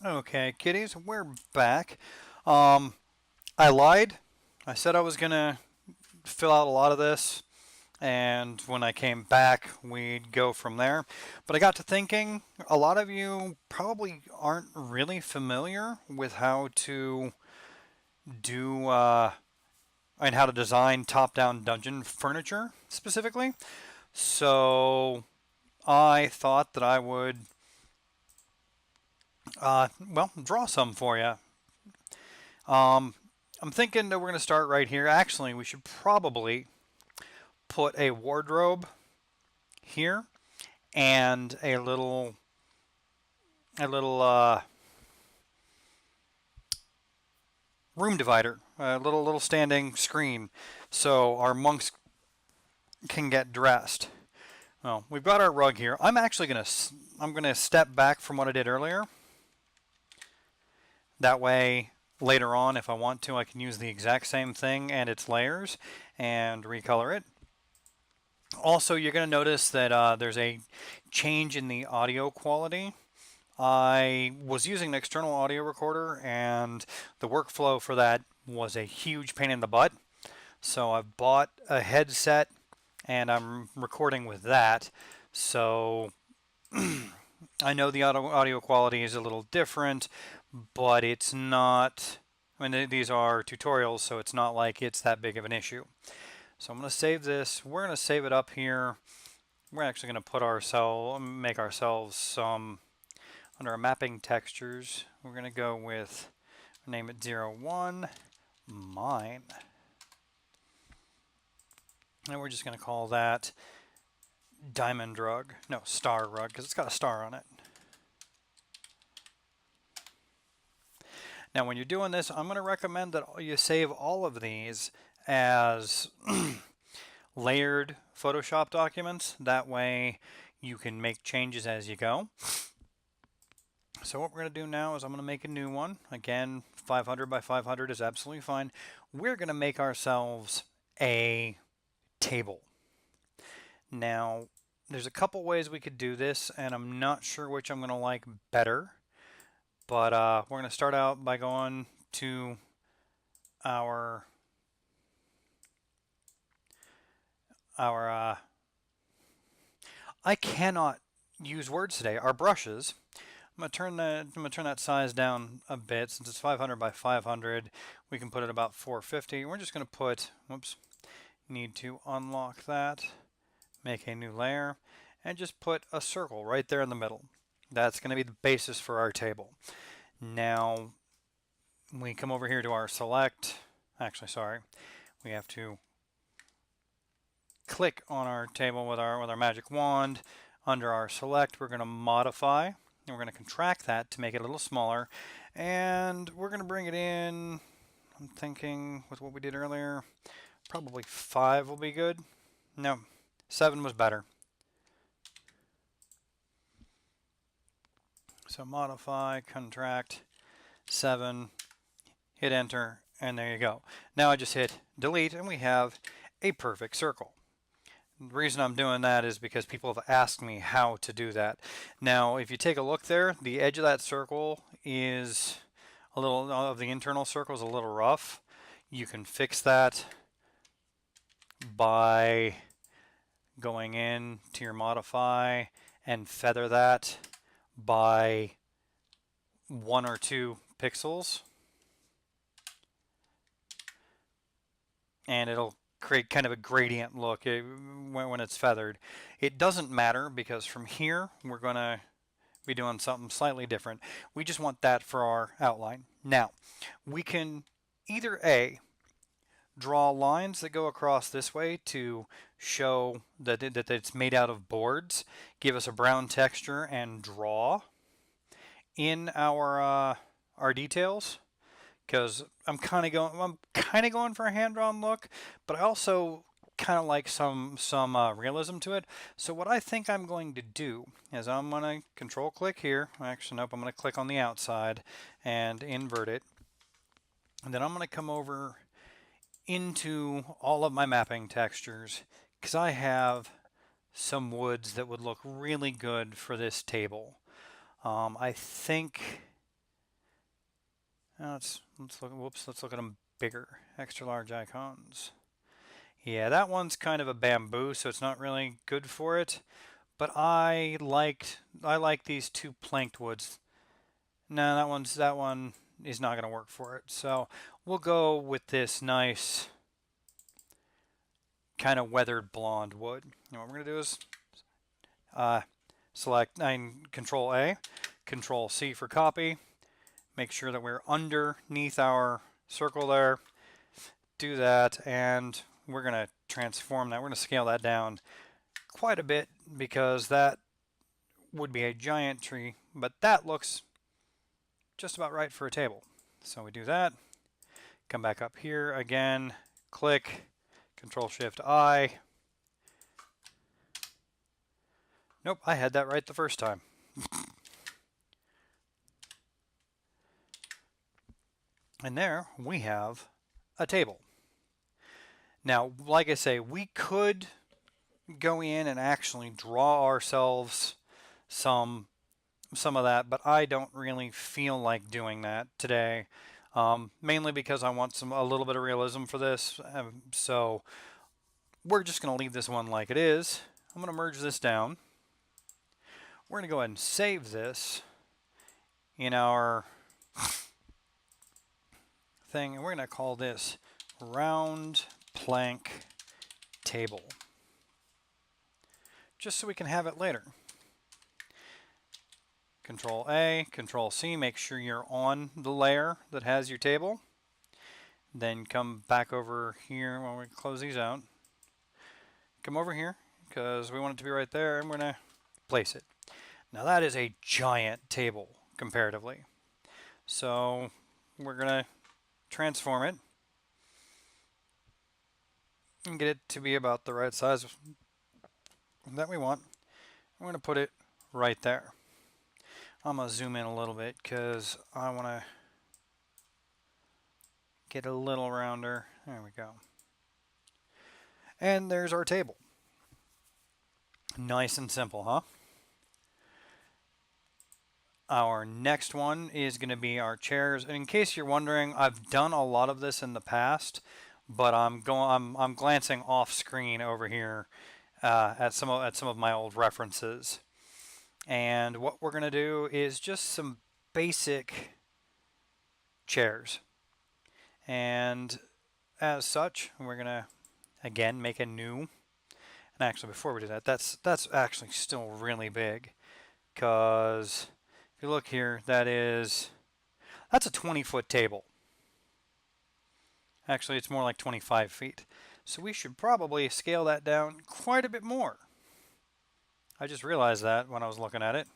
Okay, kitties, we're back. Um, I lied. I said I was gonna fill out a lot of this, and when I came back, we'd go from there. But I got to thinking, a lot of you probably aren't really familiar with how to do and how to design top-down dungeon furniture specifically. So I thought that I would, well, draw some for you. Um, I'm thinking that we're going to start right here. Actually, we should probably put a wardrobe here and a little room divider, a little standing screen, so our monks can get dressed. Well, we've got our rug here. I'm gonna step back from what I did earlier. That way, later on, if I want to, I can use the exact same thing and its layers and recolor it. Also, you're going to notice that there's a change in the audio quality. I was using an external audio recorder, and the workflow for that was a huge pain in the butt. So I've bought a headset, and I'm recording with that. So I know the audio quality is a little different, but it's not. I mean, these are tutorials, so it's not like it's that big of an issue. So I'm going to save this. We're going to save it up here. We're actually going to make ourselves some under our mapping textures. We're going to go with, name it 01 mine. And we're just going to call that diamond rug. No, star rug, because it's got a star on it. Now, when you're doing this, I'm going to recommend that you save all of these as layered Photoshop documents. That way you can make changes as you go. So what we're going to do now is I'm going to make a new one. Again, 500 by 500 is absolutely fine. We're going to make ourselves a table. Now, there's a couple ways we could do this, and I'm not sure which I'm going to like better. But we're going to start out by going to our our I cannot use words today. Our brushes. I'm gonna turn that size down a bit since it's 500 by 500. We can put it about 450. We're just gonna put. Whoops. Need to unlock that. Make a new layer, and just put a circle right there in the middle. That's gonna be the basis for our table. Now we come over here to our select. Actually, sorry. We have to click on our table with our magic wand. Under our select, we're going to modify, and we're going to contract that to make it a little smaller. And we're going to bring it in, I'm thinking with what we did earlier, probably 5 will be good. No, 7 was better. So modify, contract, 7, hit enter, and there you go. Now I just hit delete, and we have a perfect circle. The reason I'm doing that is because people have asked me how to do that. Now, if you take a look there, the edge of that circle is a little, of the internal circle is a little rough. You can fix that by going in to your modify and feather that by 1 or 2 pixels. And it'll create kind of a gradient look when it's feathered. It doesn't matter because from here we're going to be doing something slightly different. We just want that for our outline. Now, we can either A, draw lines that go across this way to show that it's made out of boards, give us a brown texture, and draw in our details, because I'm kind of going for a hand-drawn look, but I also kind of like some realism to it. So what I think I'm going to do is I'm going to control click here. Actually, nope, I'm going to click on the outside and invert it. And then I'm going to come over into all of my mapping textures because I have some woods that would look really good for this table. I think Now let's look. Whoops. Let's look at them bigger. Extra large icons. Yeah, that one's kind of a bamboo, so it's not really good for it. But I like these two planked woods. No, that one is not going to work for it. So we'll go with this nice kind of weathered blonde wood. And what we're going to do is select Control A, Control C for copy. Make sure that we're underneath our circle there. Do that, and we're going to transform that. We're going to scale that down quite a bit because that would be a giant tree, but that looks just about right for a table. So we do that. Come back up here again, click, Control Shift I. Nope, I had that right the first time. And there we have a table. Now, like I say, we could go in and actually draw ourselves some of that, but I don't really feel like doing that today. Mainly because I want a little bit of realism for this. So we're just going to leave this one like it is. I'm going to merge this down. We're going to go ahead and save this in our thing, and we're going to call this round plank table, just so we can have it later. Control A, Control C, make sure you're on the layer that has your table. Then come back over here when we close these out. Come over here because we want it to be right there, and we're going to place it. Now that is a giant table comparatively. So we're going to transform it and get it to be about the right size that we want. We're going to put it right there. I'm going to zoom in a little bit because I want to get a little rounder. There we go. And there's our table. Nice and simple, huh? Our next one is going to be our chairs. And in case you're wondering, I've done a lot of this in the past, but I'm glancing off screen over here at some of my old references. And what we're going to do is just some basic chairs. And as such, we're going to again make a new. And actually, before we do that, that's actually still really big, because if you look here, that's a 20-foot table. Actually, it's more like 25 feet. So we should probably scale that down quite a bit more. I just realized that when I was looking at it.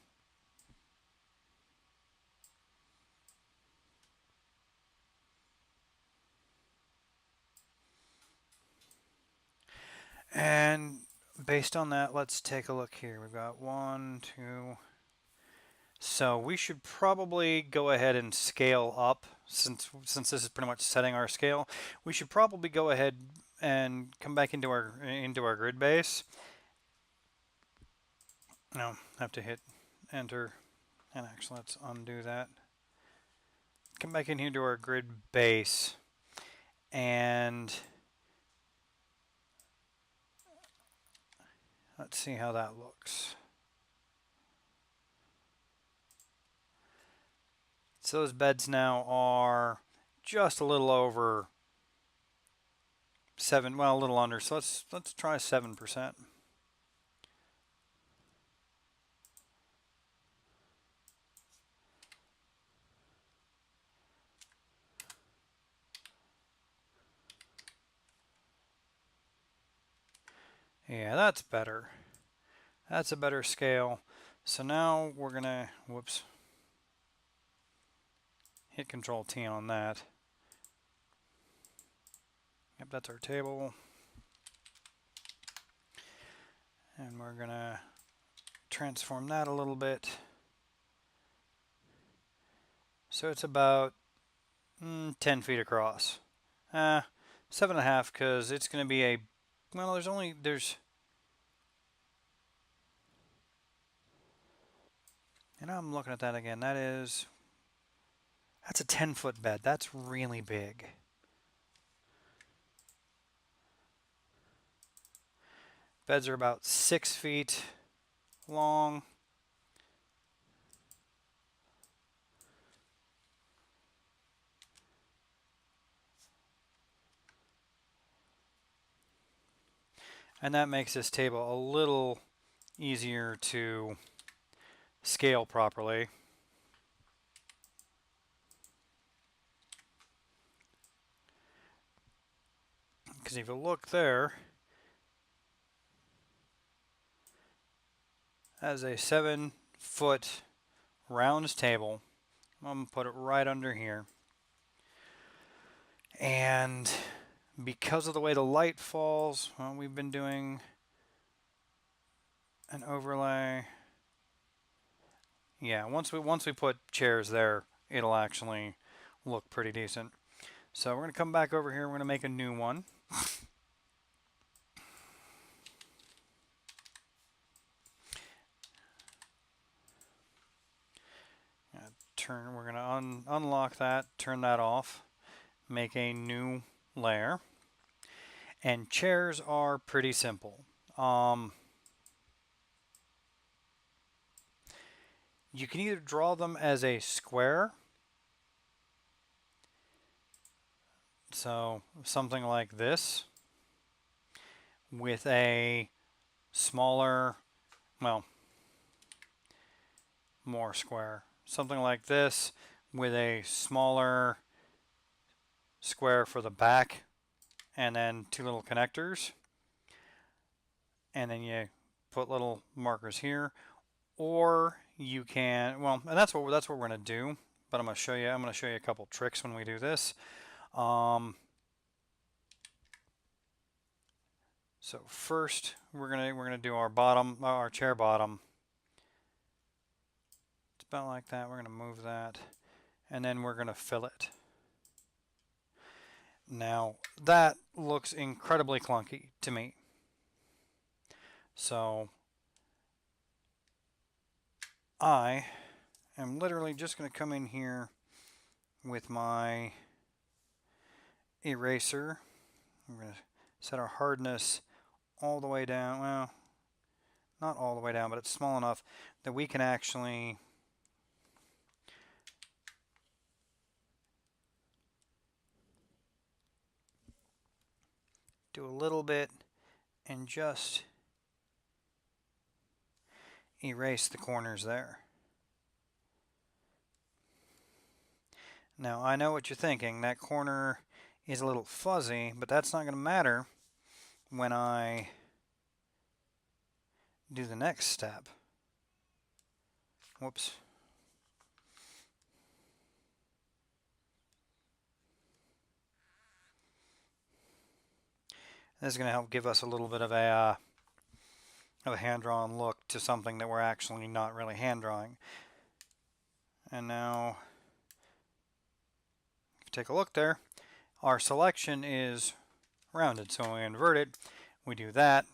And based on that, let's take a look here. We've got 1, 2. So we should probably go ahead and scale up, since this is pretty much setting our scale. We should probably go ahead and come back into our grid base. No, I have to hit enter, and actually let's undo that. Come back in here to our grid base, and let's see how that looks. So those beds now are just a little over 7, well, a little under. So let's try 7%. Yeah, that's better. That's a better scale. So now we're gonna, whoops, hit Control T on that. Yep, that's our table. And we're gonna transform that a little bit. So it's about 10 feet across. 7.5, because it's gonna be a, well, and I'm looking at that again. That is That's a 10-foot bed. That's really big. Beds are about 6 feet long. And that makes this table a little easier to scale properly. Because if you look there, as a 7-foot round table, I'm going to put it right under here. And because of the way the light falls, well, we've been doing an overlay. Yeah, once we put chairs there, it'll actually look pretty decent. So we're going to come back over here. We're going to make a new one. We're going to unlock that, turn that off, make a new layer. And chairs are pretty simple. You can either draw them as a square, so something like this, with a smaller, well, more square. Something like this with a smaller square for the back and then 2 little connectors. And then you put little markers here. Or you can, well, and that's what we're going to do, but I'm going to show you a couple tricks when we do this. So first we're going to do our chair bottom. It's about like that. We're going to move that, and then we're going to fill it. Now that looks incredibly clunky to me. So I am literally just going to come in here with my eraser. I'm going to set our hardness all the way down. Well, not all the way down, but it's small enough that we can actually do a little bit and just erase the corners there. Now I know what you're thinking, that corner is a little fuzzy, but that's not going to matter when I do the next step. Whoops. This is going to help give us a little bit of a hand-drawn look to something that we're actually not really hand-drawing. And now, if you take a look there, our selection is rounded. So when we invert it, we do that.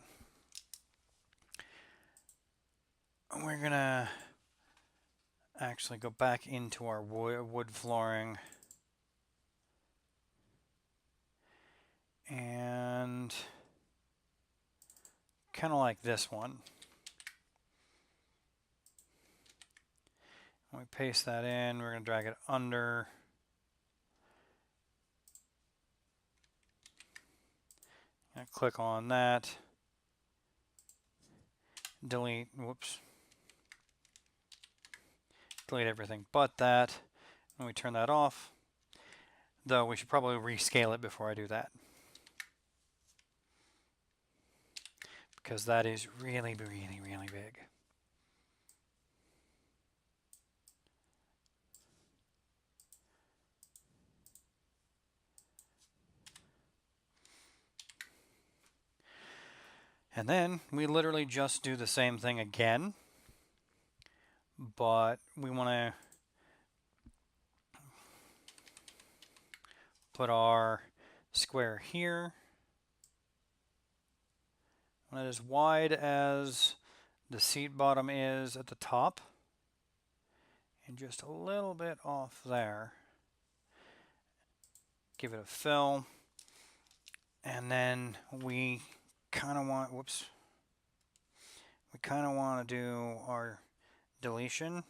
We're going to actually go back into our wood flooring. And kind of like this one. When we paste that in, we're going to drag it under. Click on that. Delete, whoops. Delete everything but that. And we turn that off. Though we should probably rescale it before I do that. Because that is really, really, really big. And then we literally just do the same thing again, but we want to put our square here. Not as wide as the seat bottom is at the top, and just a little bit off there. give it a fill, and then we kind of want, whoops, we kind of want to do our deletion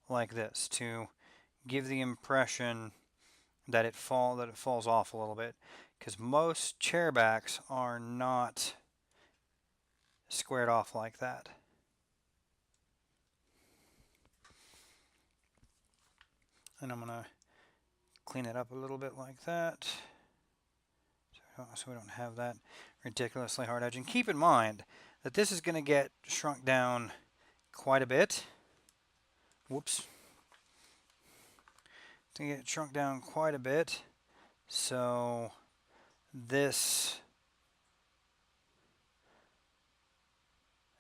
like this to give the impression that it falls off a little bit, because most chair backs are not squared off like that. And I'm gonna clean it up a little bit like that, so we don't have that ridiculously hard edge. And keep in mind that this is going to get shrunk down quite a bit. Whoops. To get shrunk down quite a bit, so the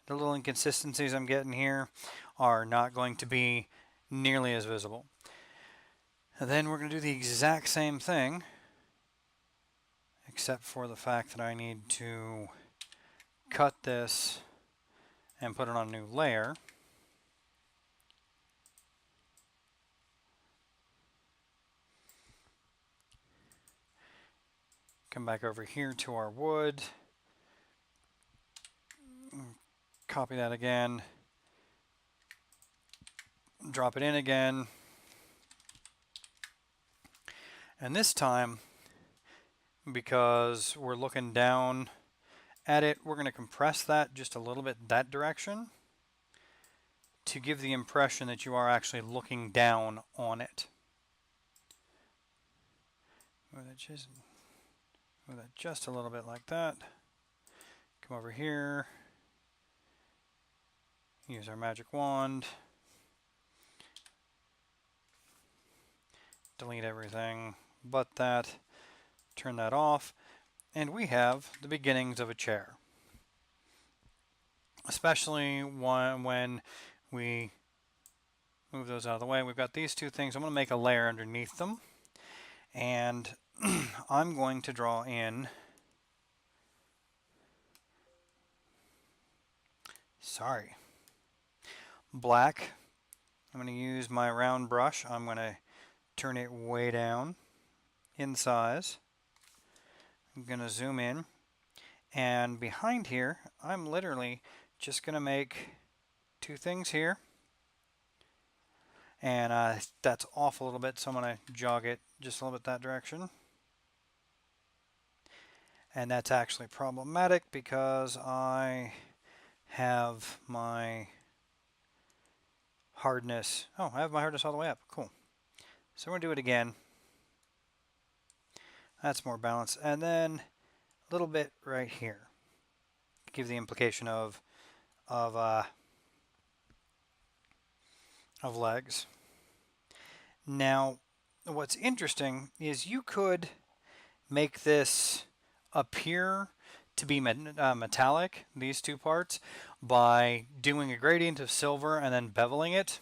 little inconsistencies I'm getting here are not going to be nearly as visible. And then we're going to do the exact same thing, except for the fact that I need to cut this and put it on a new layer. Come back over here to our wood, copy that again, drop it in again, and this time, because we're looking down at it, we're going to compress that just a little bit that direction to give the impression that you are actually looking down on it. Move that just a little bit like that. Come over here, use our magic wand, delete everything but that, turn that off, and we have the beginnings of a chair. Especially when we move those out of the way. We've got these two things. I'm going to make a layer underneath them, and I'm going to draw in, black. I'm going to use my round brush. I'm going to turn it way down in size. I'm going to zoom in, and behind here I'm literally just going to make two things here, and that's off a little bit, so I'm going to jog it just a little bit that direction. And that's actually problematic because I have my hardness, I have my hardness all the way up. Cool. So we're going to do it again. That's more balanced. And then a little bit right here. Give the implication of legs. Now, what's interesting is you could make this appear to be metallic, these two parts, by doing a gradient of silver and then beveling it.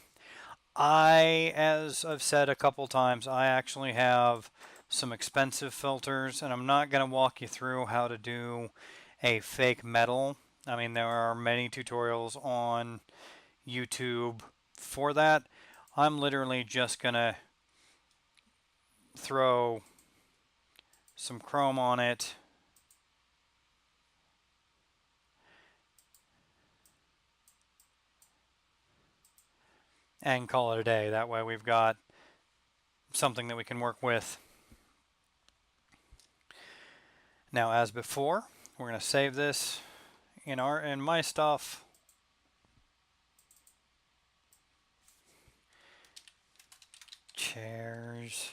As I've said a couple times, I actually have some expensive filters, and I'm not going to walk you through how to do a fake metal. I mean, there are many tutorials on YouTube for that. I'm literally just going to throw some chrome on it, and call it a day. That way we've got something that we can work with. Now, as before, we're going to save this in my stuff. Chairs.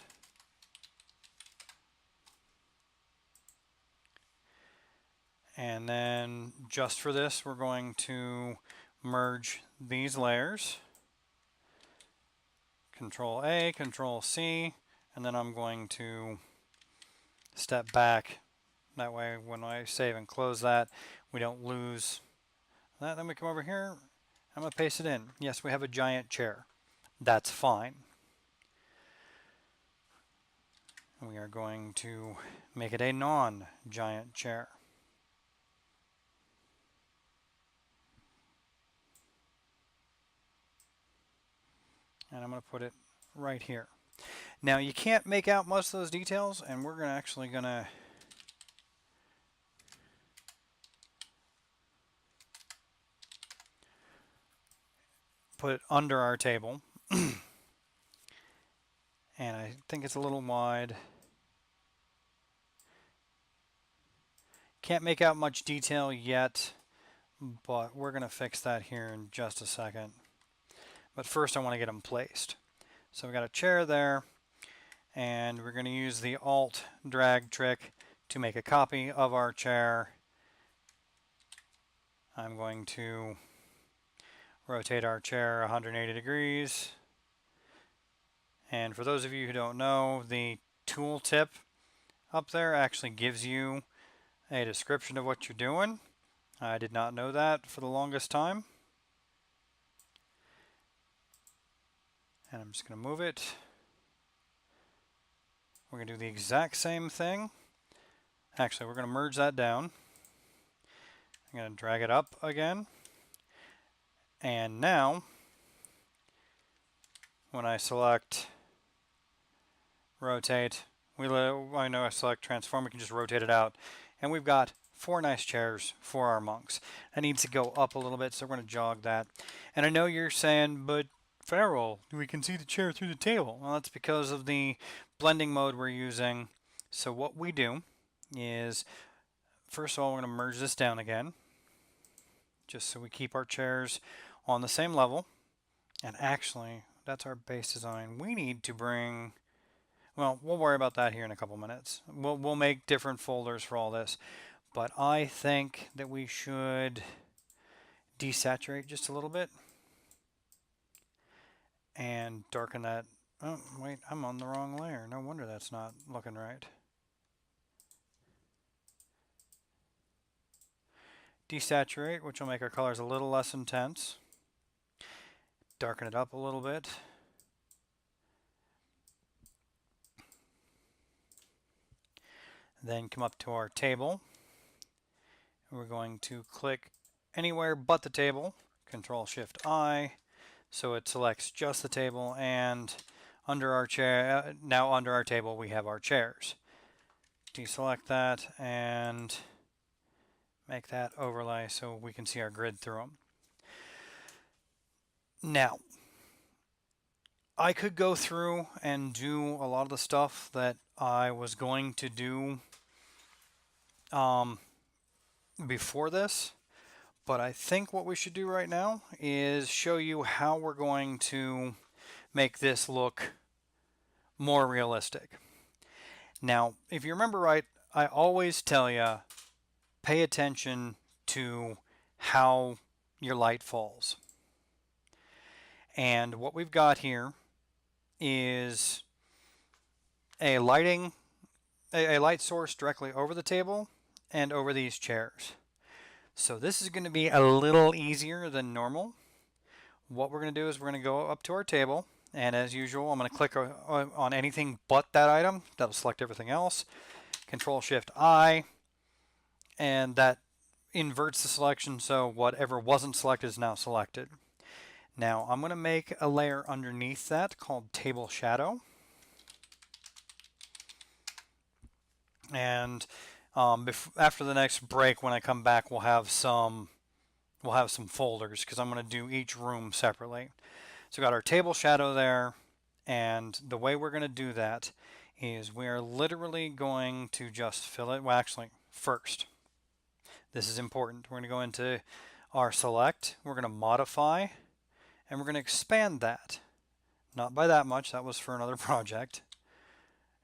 And then just for this, we're going to merge these layers. Control A, Control C, and then I'm going to step back. That way when I save and close that, we don't lose that. Then we come over here, I'm going to paste it in. Yes, we have a giant chair. That's fine. We are going to make it a non-giant chair. And I'm going to put it right here. Now you can't make out most of those details, and we're actually gonna put it under our table. And I think it's a little wide. Can't make out much detail yet, but we're going to fix that here in just a second. But first I want to get them placed. So we got a chair there, and we're going to use the Alt drag trick to make a copy of our chair. I'm going to rotate our chair 180 degrees. And for those of you who don't know, the tool tip up there actually gives you a description of what you're doing. I did not know that for the longest time. And I'm just going to move it. We're going to do the exact same thing. Actually, we're going to merge that down. I'm going to drag it up again. And now, when I select rotate, I know I select transform, we can just rotate it out. And we've got 4 nice chairs for our monks. That needs to go up a little bit, so we're going to jog that. And I know you're saying, but Farrell, we can see the chair through the table. Well, that's because of the blending mode we're using. So what we do is, first of all, we're going to merge this down again, just so we keep our chairs on the same level. And actually, that's our base design. We need to bring, well, we'll worry about that here in a couple minutes. We'll make different folders for all this. But I think that we should desaturate just a little bit and darken that. Oh, wait, I'm on the wrong layer. No wonder that's not looking right. Desaturate, which will make our colors a little less intense. Darken it up a little bit. Then come up to our table. We're going to click anywhere but the table, Control-Shift-I, so it selects just the table, and under our chair, now under our table we have our chairs. Deselect that and make that overlay so we can see our grid through them. Now, I could go through and do a lot of the stuff that I was going to do before this, but I think what we should do right now is show you how we're going to make this look more realistic. Now, if you remember right, I always tell you, pay attention to how your light falls. And what we've got here is a light source directly over the table and over these chairs. So this is going to be a little easier than normal. What we're going to do is we're going to go up to our table, and as usual I'm going to click on anything but that item. That'll select everything else. Control-Shift-I, and that inverts the selection, so whatever wasn't selected is now selected. Now I'm going to make a layer underneath that called Table Shadow. And after the next break, when I come back, we'll have some folders because I'm going to do each room separately. So we got our table shadow there, and the way we're going to do that is we are literally going to just fill it. Well, actually, first, this is important. We're going to go into our select. We're going to modify, and we're going to expand that. Not by that much. That was for another project.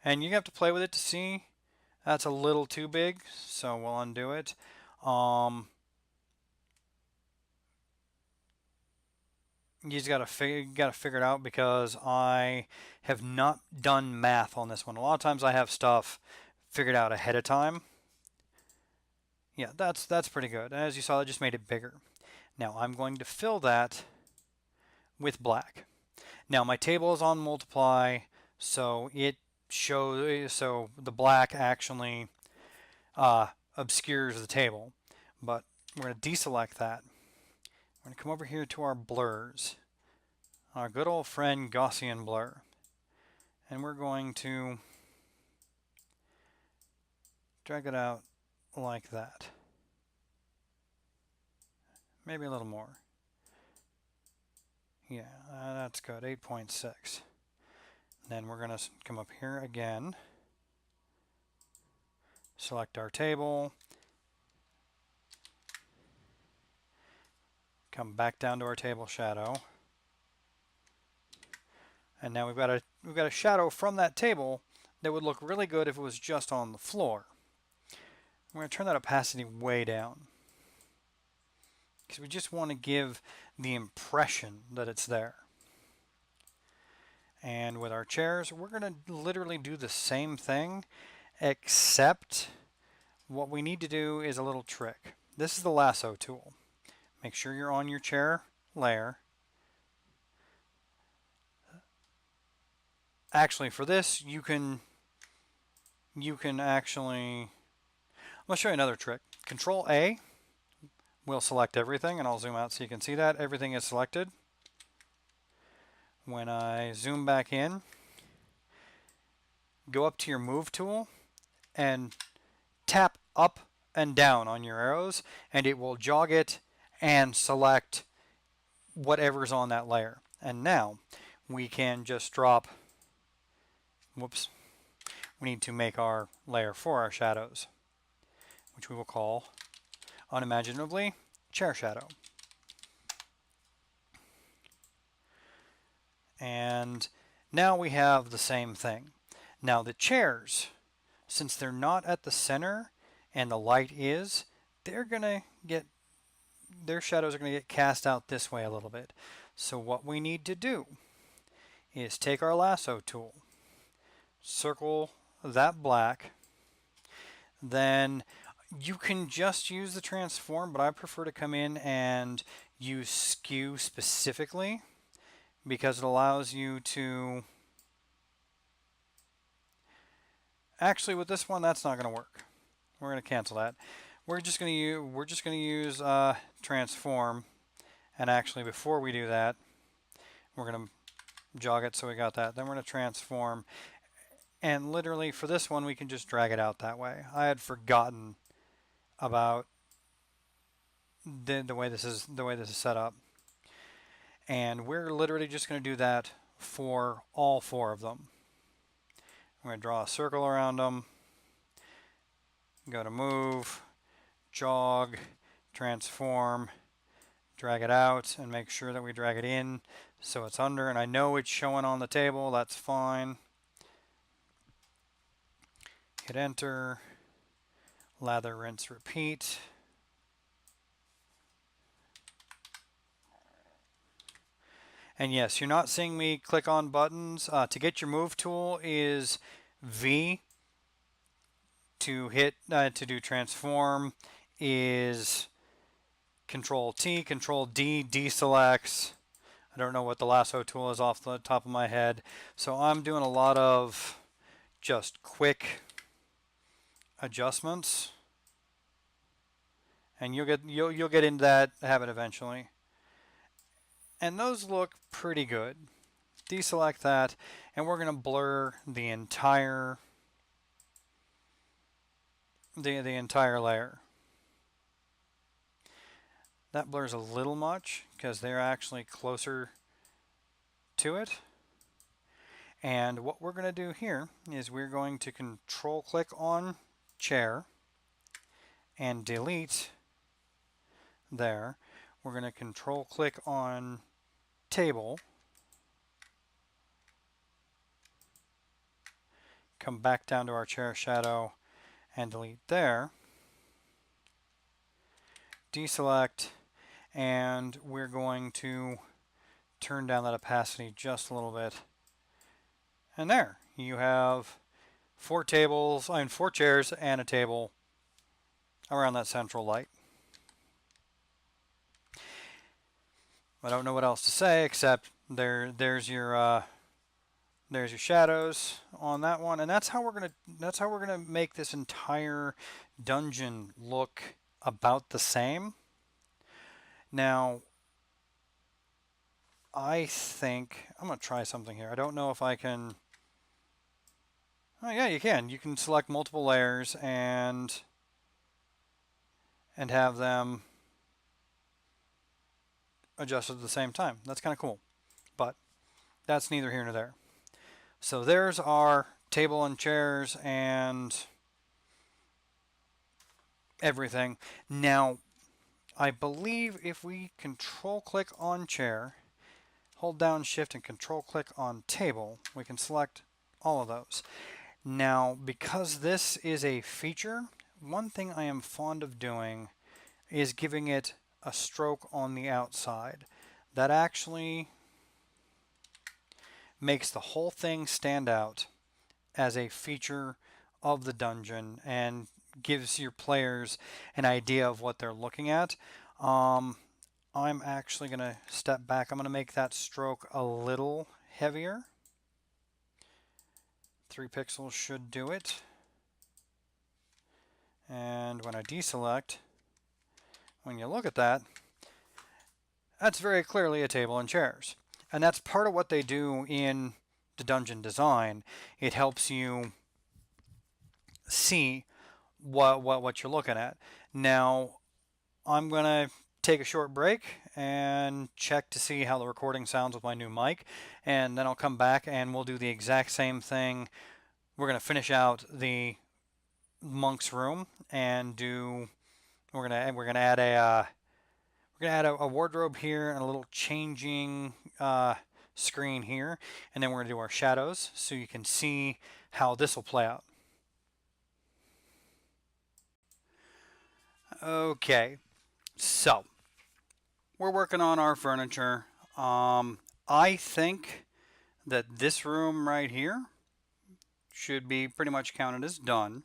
And you have to play with it to see. That's a little too big, so we'll undo it. You just gotta figure it out because I have not done math on this one. A lot of times I have stuff figured out ahead of time. Yeah, that's pretty good. As you saw, I just made it bigger. Now I'm going to fill that with black. Now my table is on multiply, so the black actually obscures the table. But we're going to deselect that. We're going to come over here to our blurs. Our good old friend Gaussian blur. And we're going to drag it out like that. Maybe a little more. Yeah, that's good, 8.6. Then we're going to come up here again, select our table, come back down to our table shadow, and now we've got a shadow from that table that would look really good if it was just on the floor. We're going to turn that opacity way down because we just want to give the impression that it's there. And with our chairs, we're going to literally do the same thing, except what we need to do is a little trick. This is the lasso tool. Make sure you're on your chair layer. Actually, for this, you can actually, let's show you another trick. Control A will select everything, and I'll zoom out so you can see that. Everything is selected. When I zoom back in, go up to your move tool and tap up and down on your arrows, and it will jog it and select whatever's on that layer. And now we can just drop, whoops, we need to make our layer for our shadows, which we will call unimaginably chair shadow. And now we have the same thing. Now the chairs, since they're not at the center and the light is, they're gonna get, their shadows are gonna get cast out this way a little bit. So what we need to do is take our lasso tool, circle that black, then you can just use the transform, but I prefer to come in and use skew specifically because it allows you to, actually with this one that's not going to work. We're going to cancel that. We're just going to use transform, and actually before we do that, we're going to jog it so we got that. Then we're going to transform, and literally for this one we can just drag it out that way. I had forgotten about the way this is set up, and we're literally just going to do that for all four of them. I'm going to draw a circle around them, go to move, jog, transform, drag it out, and make sure that we drag it in so it's under, and I know it's showing on the table, that's fine. Hit enter, lather, rinse, repeat. And yes, you're not seeing me click on buttons. To get your move tool is V. To hit to do transform is Control T, Control D, deselects. I don't know what the lasso tool is off the top of my head, so I'm doing a lot of just quick adjustments, and you'll get into that habit eventually. And those look pretty good. Deselect that, and we're going to blur the entire layer. That blurs a little much because they're actually closer to it. And what we're going to do here is we're going to control click on chair and delete there. We're going to control click on table, come back down to our chair shadow and delete there, deselect, and we're going to turn down that opacity just a little bit. And there you have four chairs and a table around that central light. I don't know what else to say except there's your shadows on that one, and that's how we're gonna make this entire dungeon look about the same. Now, I think I'm gonna try something here. I don't know if I can Oh yeah, you can. You can select multiple layers and have them adjusted at the same time. That's kind of cool, but that's neither here nor there. So there's our table and chairs and everything. Now, I believe if we control click on chair, hold down shift and control click on table, we can select all of those. Now, because this is a feature, one thing I am fond of doing is giving it a stroke on the outside. That actually makes the whole thing stand out as a feature of the dungeon and gives your players an idea of what they're looking at. I'm actually going to step back. I'm going to make that stroke a little heavier. 3 pixels should do it. And when I deselect, when you look at that, that's very clearly a table and chairs. And that's part of what they do in the dungeon design. It helps you see what you're looking at. Now, I'm going to take a short break and check to see how the recording sounds with my new mic, and then I'll come back and we'll do the exact same thing. We're going to finish out the monk's room and we're going to add a wardrobe here and a little changing screen here, and then we're going to do our shadows so you can see how this will play out. Okay, so we're working on our furniture. I think that this room right here should be pretty much counted as done.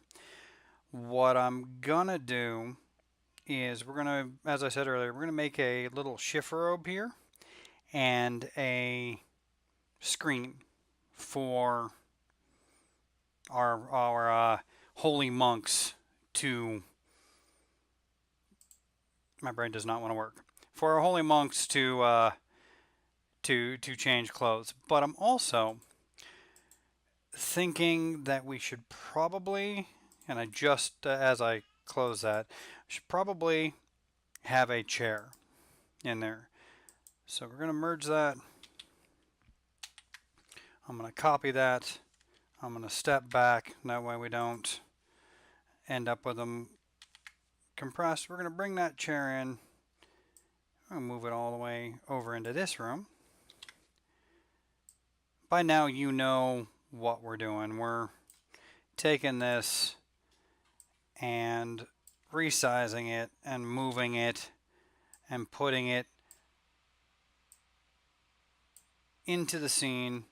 What I'm gonna do is we're gonna, as I said earlier, we're gonna make a little chifforobe here and a screen for our holy monks to. My brain does not want to work. For our holy monks to change clothes, but I'm also thinking that we should probably, and I just as I close that, should probably have a chair in there. So we're going to merge that. I'm going to copy that. I'm going to step back. That way we don't end up with them compressed. We're going to bring that chair in. I'm going to move it all the way over into this room. By now you know what we're doing. We're taking this and resizing it and moving it and putting it into the scene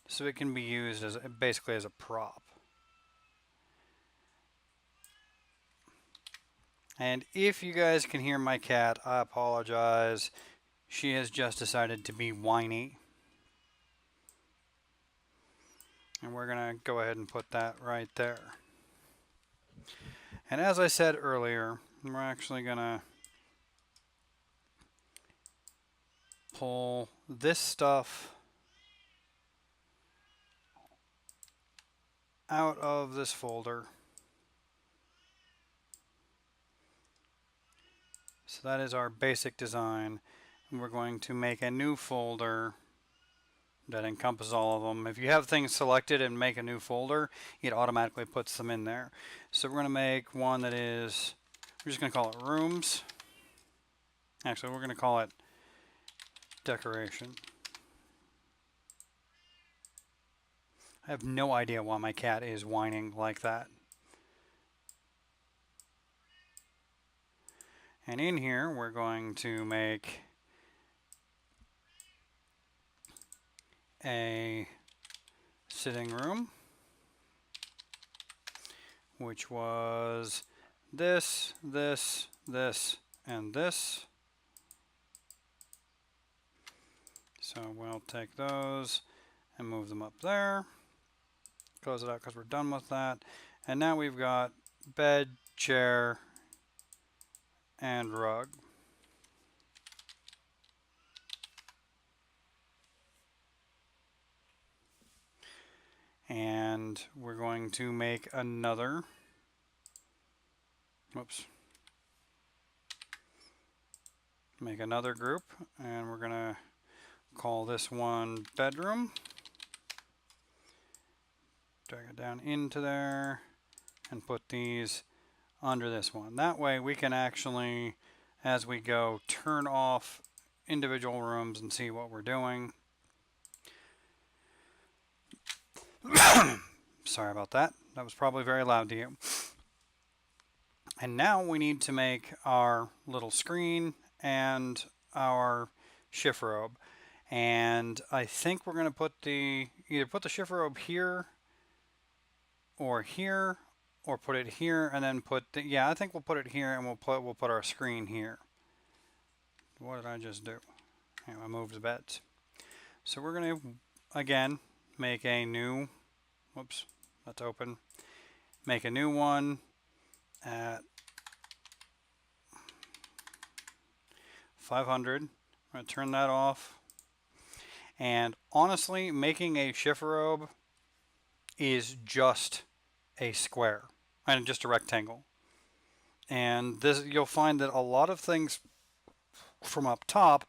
so it can be used as basically as a prop. And if you guys can hear my cat, I apologize. She has just decided to be whiny. And we're going to go ahead and put that right there. And as I said earlier, we're actually going to pull this stuff out of this folder. So that is our basic design. And we're going to make a new folder that encompasses all of them. If you have things selected and make a new folder, it automatically puts them in there. So we're going to make one that is, we're just going to call it rooms. Actually, we're going to call it decoration. I have no idea why my cat is whining like that. And in here, we're going to make a sitting room, which was this, this, this, and this. So we'll take those and move them up there. Close it out because we're done with that. And now we've got bed, chair, and rug. And and we're going to make another, whoops, make another group, and we're going to call this one bedroom. Drag it down into there and put these under this one. That way we can actually, as we go, turn off individual rooms and see what we're doing. Sorry about that. That was probably very loud to you. And now we need to make our little screen and our shift robe. And I think we're going to put either put the shift robe here or here, or put it here and then put I think we'll put it here, and we'll put our screen here. What did I just do? I moved the beds. So we're going to again make a new, whoops, that's open. Make a new one at 500. I'm going to turn that off. And honestly, making a shift robe is just a square and just a rectangle. And this, you'll find that a lot of things from up top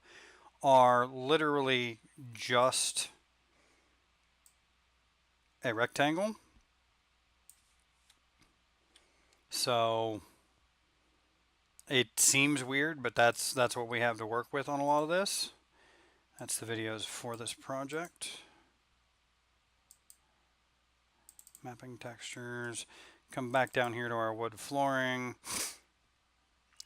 are literally just a rectangle. So it seems weird, but that's what we have to work with on a lot of this. That's the videos for this project. Mapping textures. Come back down here to our wood flooring.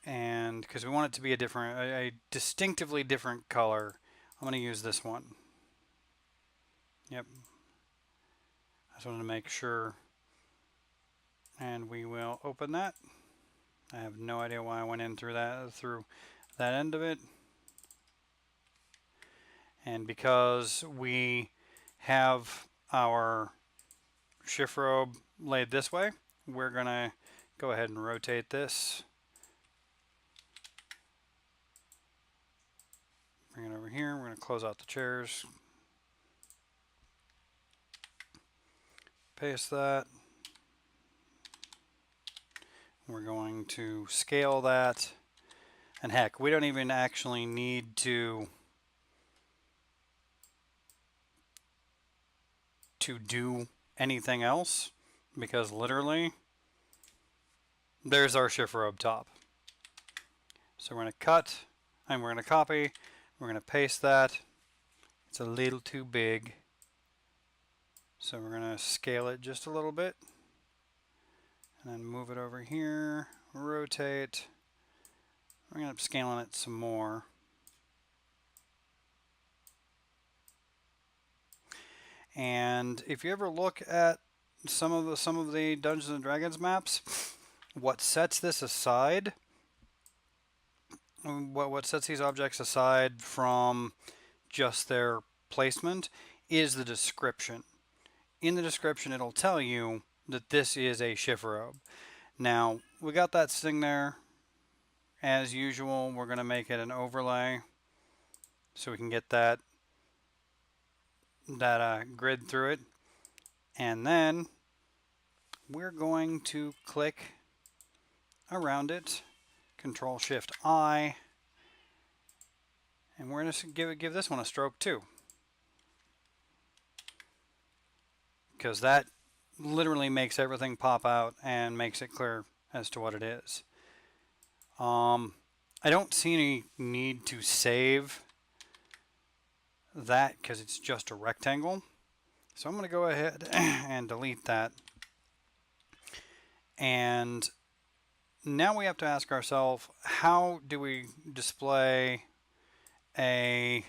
And because we want it to be a distinctively different color, I'm going to use this one. Yep. I just wanted to make sure. And we will open that. I have no idea why I went in through that end of it. And because we have our shift robe laid this way, we're going to go ahead and rotate this. Bring it over here. We're going to close out the chairs. Paste that. We're going to scale that. And heck, we don't even actually need to do anything else, because literally there's our shift robe top. So we're going to cut, and we're going to copy, we're going to paste that. It's a little too big, so we're going to scale it just a little bit, and then move it over here, rotate. We're going to end up scaling it some more. And if you ever look at some of the Dungeons and Dragons maps, what sets this aside, what sets these objects aside from just their placement, is the description. In the description, it'll tell you that this is a shift robe. Now, we got that sitting there. As usual, we're going to make it an overlay so we can get that grid through it. And then we're going to click around it, Control Shift I, and we're going to give this one a stroke too, because that literally makes everything pop out and makes it clear as to what it is. I don't see any need to save that because it's just a rectangle. So I'm going to go ahead and delete that. And now we have to ask ourselves, how do we display a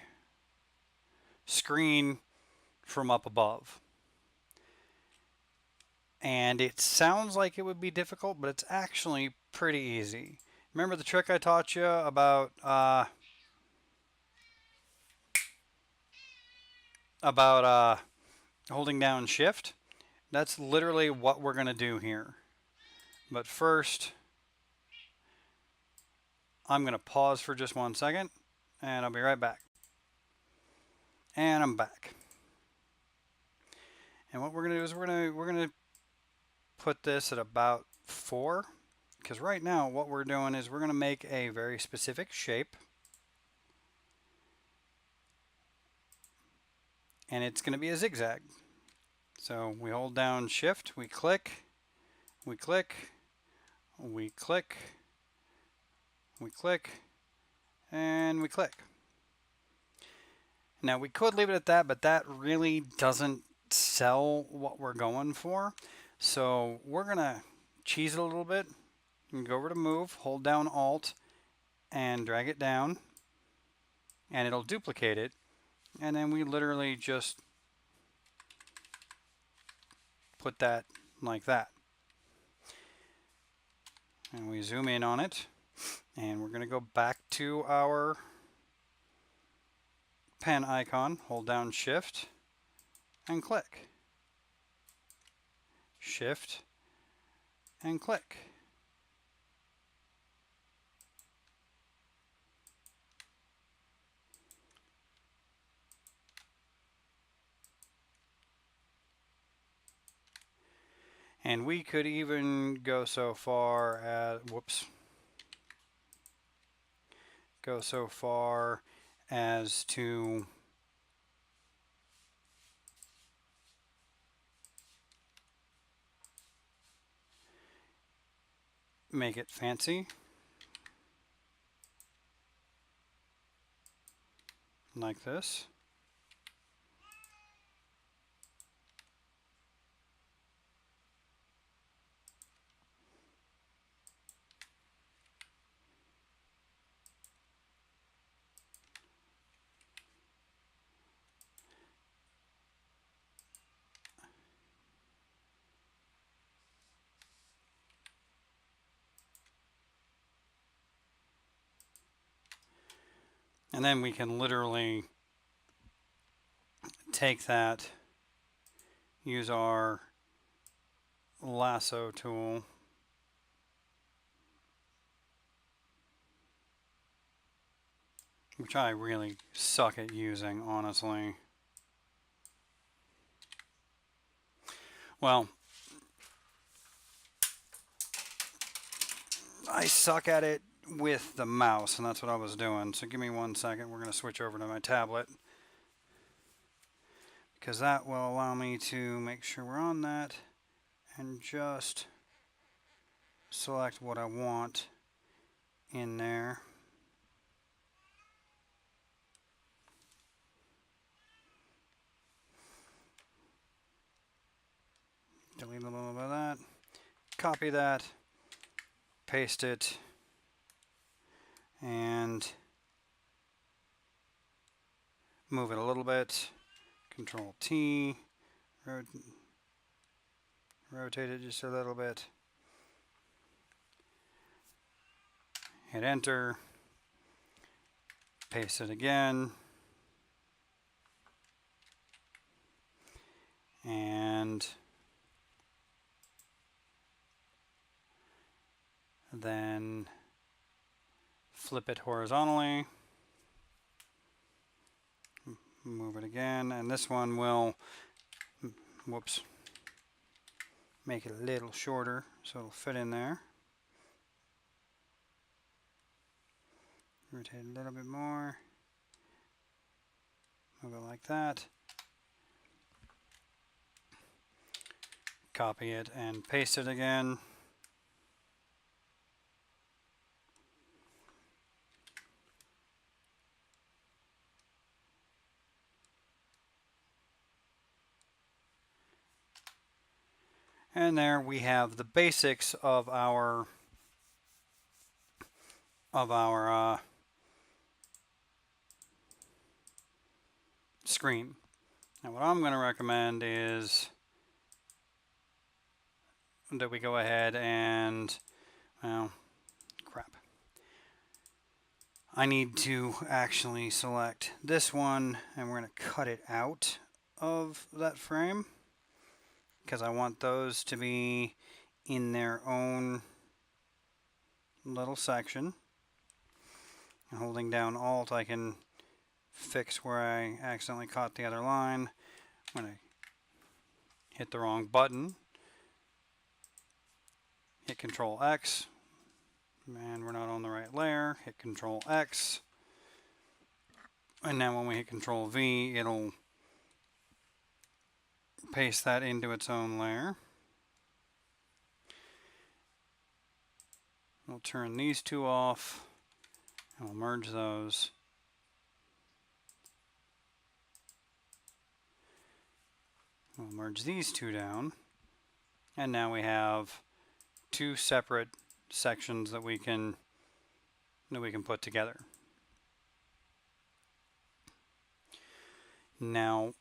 screen from up above? And it sounds like it would be difficult, but it's actually pretty easy. Remember the trick I taught you about holding down Shift? That's literally what we're going to do here. But first, I'm going to pause for just 1 second, and I'll be right back. And I'm back. And what we're going to do is we're going to put this at about 4, because right now what we're doing is we're going to make a very specific shape, and it's going to be a zigzag. So we hold down Shift, we click, we click, we click, we click, and we click. Now we could leave it at that, but that really doesn't sell what we're going for. So we're going to cheese it a little bit. You can go over to Move, hold down Alt, and drag it down, and it'll duplicate it. And then we literally just put that like that. And we zoom in on it, and we're going to go back to our pen icon, hold down Shift, and click. Shift, and click. And we could even go so far as, go so far as to make it fancy, like this. And then we can literally take that, use our lasso tool, which I really suck at using, honestly. Well, I suck at it with the mouse, and that's what I was doing. So give me 1 second. We're going to switch over to my tablet, because that will allow me to make sure we're on that and just select what I want in there. Delete a little bit of that, copy that, paste it, and move it a little bit. Control T, rotate it just a little bit. Hit enter, paste it again, and then flip it horizontally, move it again, and this one will, make it a little shorter so it'll fit in there. Rotate a little bit more, move it like that, copy it and paste it again. And there we have the basics of our screen. Now what I'm going to recommend is that we go ahead and, well, crap. I need to actually select this one, and we're going to cut it out of that frame, because I want those to be in their own little section. And holding down Alt, I can fix where I accidentally caught the other line. I'm going to hit the wrong button, hit Control X, and we're not on the right layer, hit Control X, and now when we hit Control V, it'll paste that into its own layer. We'll turn these two off, and we'll merge those. We'll merge these two down, and now we have two separate sections that we can put together. Now,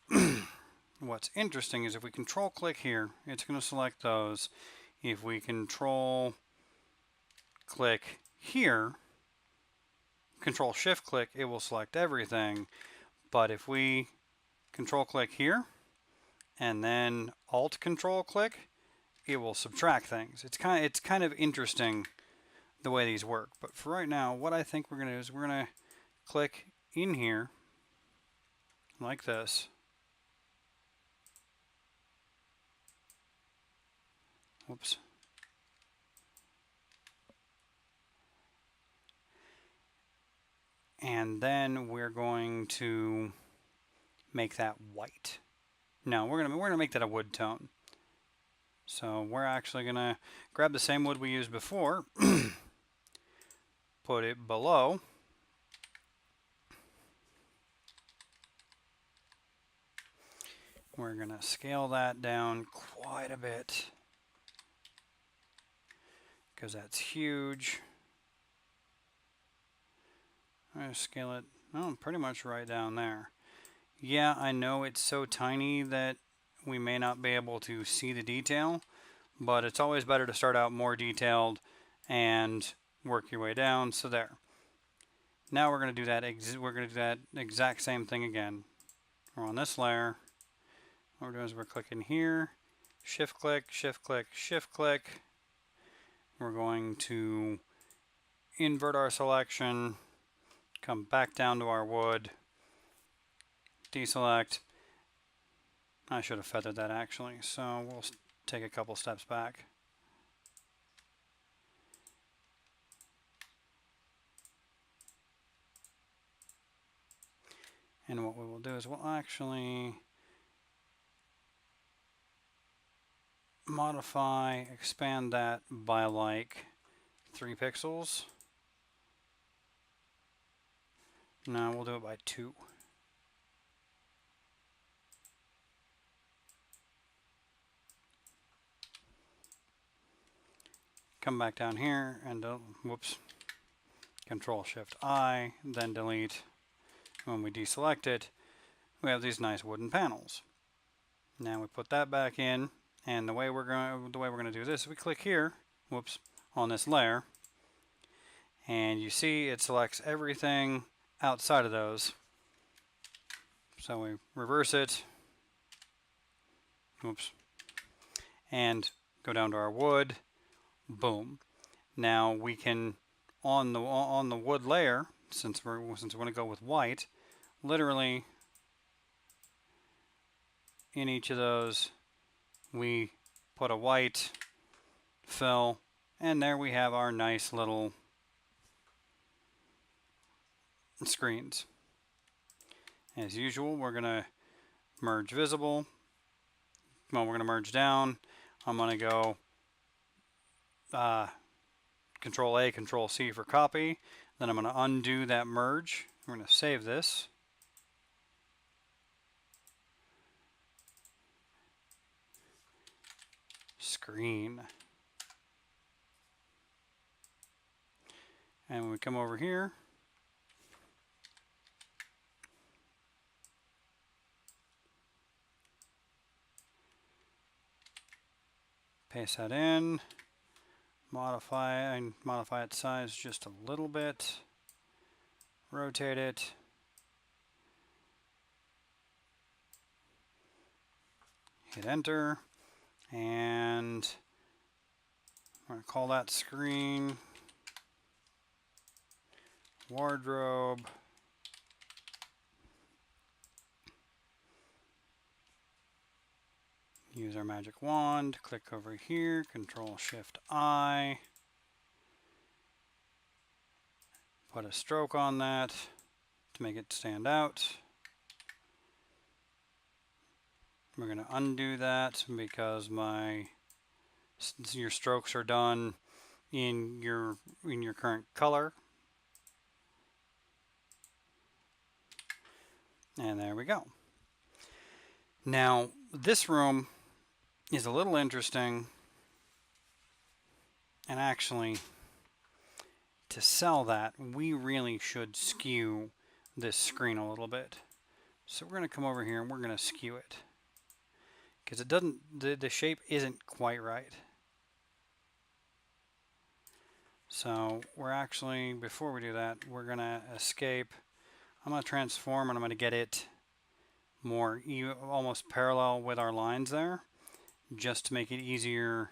what's interesting is if we control click here, it's going to select those. If we control click here, control shift click, it will select everything. But if we control click here and then alt control click, it will subtract things. It's kind of interesting the way these work. But for right now, what I think we're going to do is we're going to click in here like this. Whoops. And then we're going to make that white. No, we're gonna make that a wood tone. So we're actually gonna grab the same wood we used before, put it below, we're gonna scale that down quite a bit because that's huge. I'm gonna scale it, pretty much right down there. Yeah, I know it's so tiny that we may not be able to see the detail, but it's always better to start out more detailed and work your way down. So there. Now we're going to do that exact same thing again. We're on this layer. What we're doing is we're clicking here, shift click, shift click, shift click. We're going to invert our selection, come back down to our wood, deselect. I should have feathered that actually, so we'll take a couple steps back. And what we will do is we'll actually modify, expand that by like 3 pixels. No, we'll do it by 2. Come back down here and whoops, Control Shift I, then delete. When we deselect it, we have these nice wooden panels. Now we put that back in, and the way we're going to do this, we click here, whoops, on this layer, and you see it selects everything outside of those. So we reverse it, whoops, and go down to our wood. Boom. Now we can on the wood layer, since we want to go with white, literally in each of those we put a white fill, and there we have our nice little screens. As usual, we're going to merge visible. Well, we're going to merge down. I'm going to go Control A, Control C for copy. Then I'm going to undo that merge. We're going to save this. Screen. And when we come over here, paste that in, modify its size just a little bit, rotate it, hit enter, and I'm going to call that screen wardrobe. Use our magic wand, click over here, Control Shift I. Put a stroke on that to make it stand out. We're going to undo that because your strokes are done in your current color. And there we go. Now, this room is a little interesting, and actually, to sell that, we really should skew this screen a little bit. So we're going to come over here and we're going to skew it, because it doesn't, the shape isn't quite right. So we're actually, before we do that, we're going to escape. I'm going to transform and I'm going to get it more almost parallel with our lines there, just to make it easier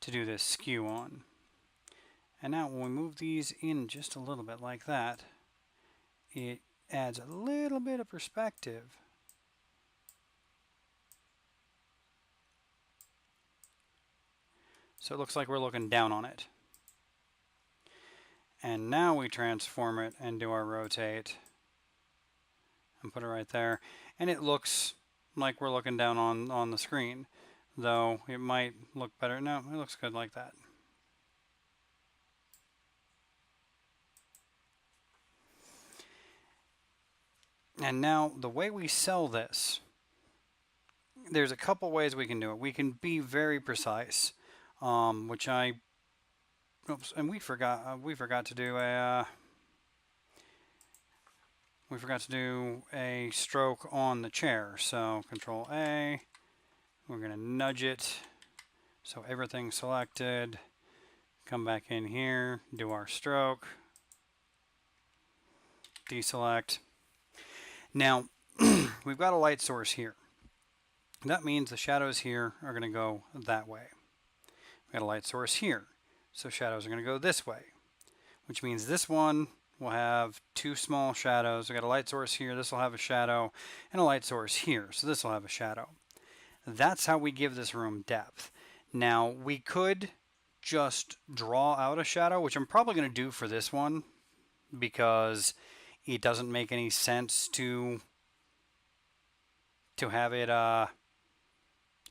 to do this skew on. And now when we move these in just a little bit like that, it adds a little bit of perspective. So it looks like we're looking down on it. And now we transform it and do our rotate and put it right there. And it looks like we're looking down on the screen, though it might look better. No, it looks good like that. And now the way we sell this, there's a couple ways we can do it. We can be very precise, which oops, and we forgot to do a stroke on the chair. So Control A, we're going to nudge it so everything's selected. Come back in here, do our stroke, deselect. Now we've got a light source here. That means the shadows here are going to go that way. We've got a light source here, so shadows are going to go this way, which means this one will have two small shadows. We've got a light source here, this will have a shadow, and a light source here, so this will have a shadow. That's how we give this room depth. Now we could just draw out a shadow, which I'm probably going to do for this one, because it doesn't make any sense to have it,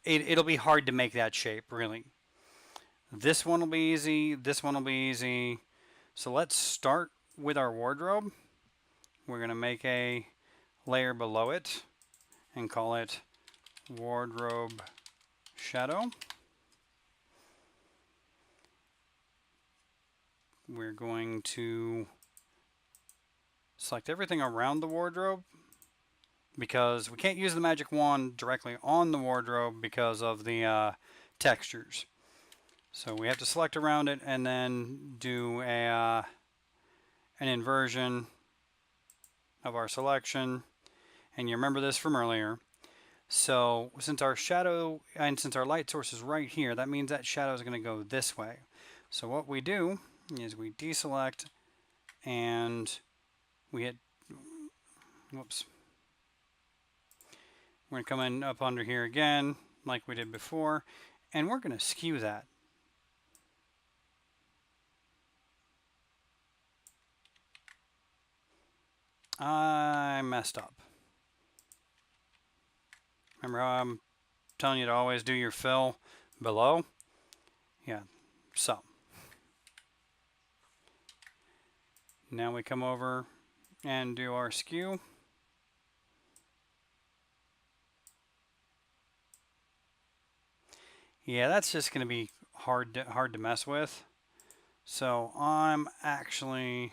it'll be hard to make that shape, really. This one will be easy, this one will be easy. So let's start with our wardrobe. We're going to make a layer below it and call it wardrobe shadow. We're going to select everything around the wardrobe, because we can't use the magic wand directly on the wardrobe because of the textures. So we have to select around it and then do an inversion of our selection. And you remember this from earlier. So since our shadow and since our light source is right here, that means that shadow is going to go this way. So what we do is we deselect and we hit, whoops. We're going to come in up under here again, like we did before, and we're going to skew that. I messed up. Remember how I'm telling you to always do your fill below? Yeah, so. Now we come over and do our skew. Yeah, that's just going to be hard to mess with. So I'm actually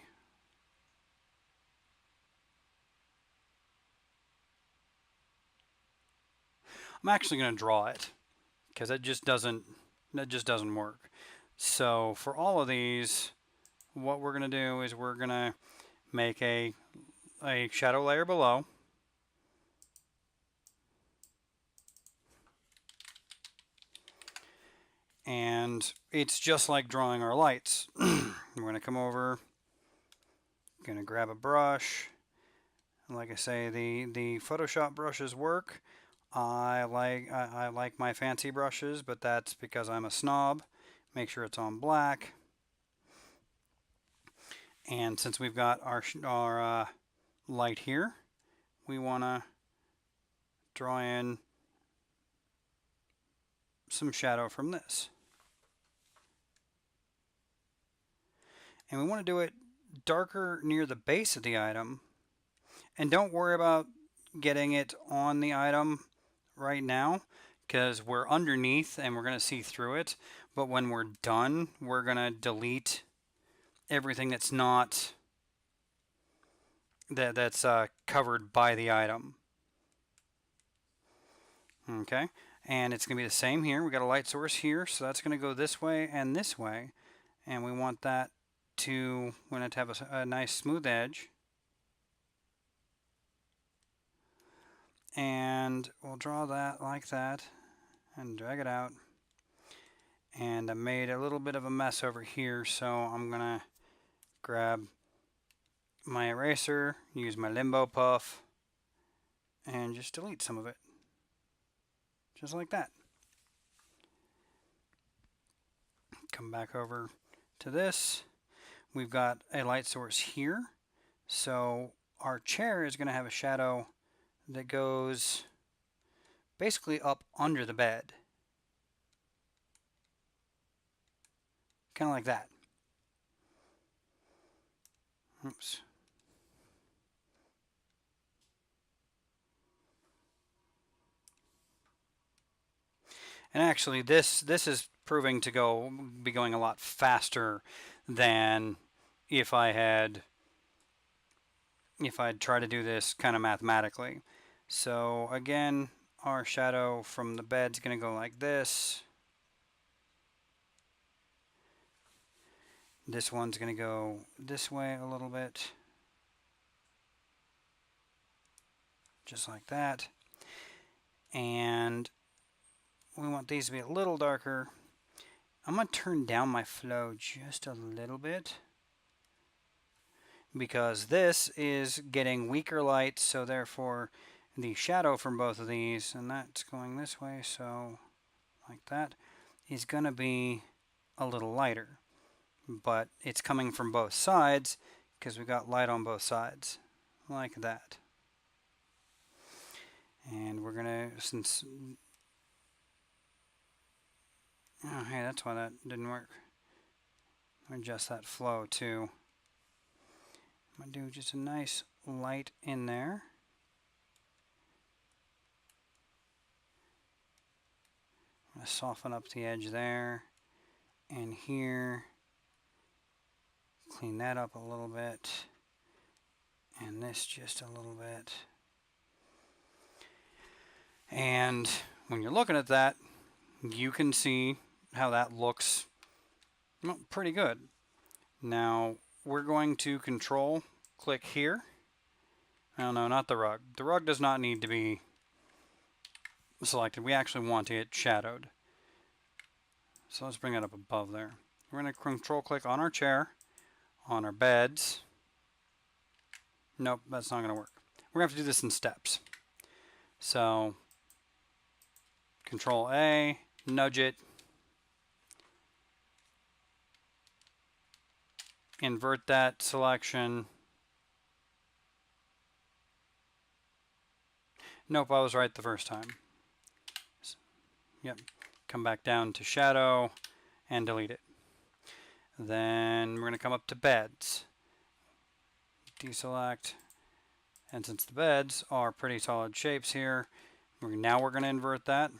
going to draw it, because that just doesn't work. So for all of these, what we're going to do is we're going to make a shadow layer below. And it's just like drawing our lights. We're going to come over, going to grab a brush. And like I say, the Photoshop brushes work. I like my fancy brushes, but that's because I'm a snob. Make sure it's on black. And since we've got our light here, we want to draw in some shadow from this. And we want to do it darker near the base of the item. And don't worry about getting it on the item right now because we're underneath and we're going to see through it. But when we're done, we're going to delete everything that's not that's covered by the item. Okay, and it's going to be the same here. We got a light source here, so that's going to go this way and this way, and we want that to have a nice smooth edge. And we'll draw that like that and drag it out. And I made a little bit of a mess over here, so I'm gonna grab my eraser, use my limbo puff, and just delete some of it. Just like that. Come back over to this. We've got a light source here, so our chair is gonna have a shadow that goes basically up under the bed. Kind of like that. Oops. And actually, this is proving to be going a lot faster than if I'd tried to do this kind of mathematically. So again, our shadow from the bed's going to go like this. This one's going to go this way a little bit. Just like that. And we want these to be a little darker. I'm going to turn down my flow just a little bit because this is getting weaker light, so therefore the shadow from both of these, and that's going this way, so like that, is going to be a little lighter. But it's coming from both sides because we got light on both sides, like that. And we're going to, oh, hey, that's why that didn't work. Adjust that flow too. I'm going to do just a nice light in there. I'm going to soften up the edge there and here. Clean that up a little bit. And this just a little bit. And when you're looking at that, you can see how that looks pretty good. Now we're going to control click here. Oh no, not the rug. The rug does not need to be selected. We actually want it shadowed. So let's bring it up above there. We're going to control click on our chair, on our beds. Nope, that's not going to work. We're going to have to do this in steps. So control A, nudge it, invert that selection. Nope, I was right the first time. Yep, come back down to shadow and delete it. Then we're going to come up to beds, deselect, and since the beds are pretty solid shapes here, now we're going to invert that.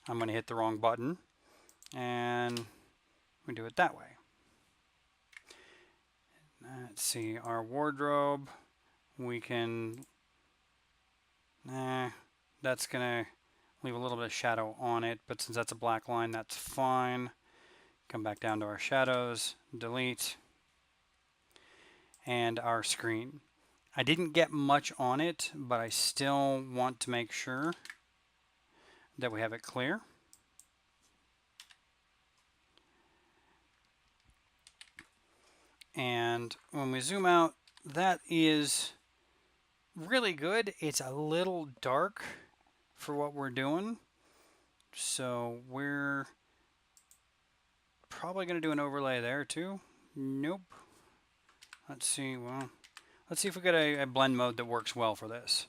I'm going to hit the wrong button and we do it that way. Let's see, our wardrobe, we can, that's going to leave a little bit of shadow on it, but since that's a black line, that's fine. Come back down to our shadows, delete, and our screen. I didn't get much on it, but I still want to make sure that we have it clear. And when we zoom out, that is really good. It's a little dark for what we're doing. So we're probably going to do an overlay there too. Nope. Let's see. Well, let's see if we get a blend mode that works well for this.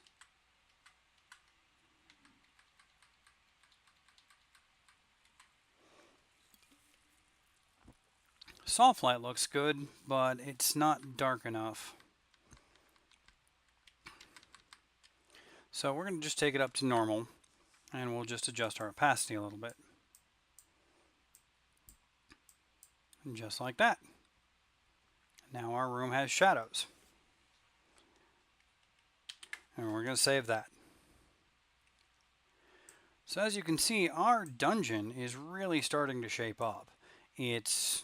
Soft light looks good, but it's not dark enough. So we're going to just take it up to normal, and we'll just adjust our opacity a little bit. And just like that. Now our room has shadows. And we're going to save that. So as you can see, our dungeon is really starting to shape up. It's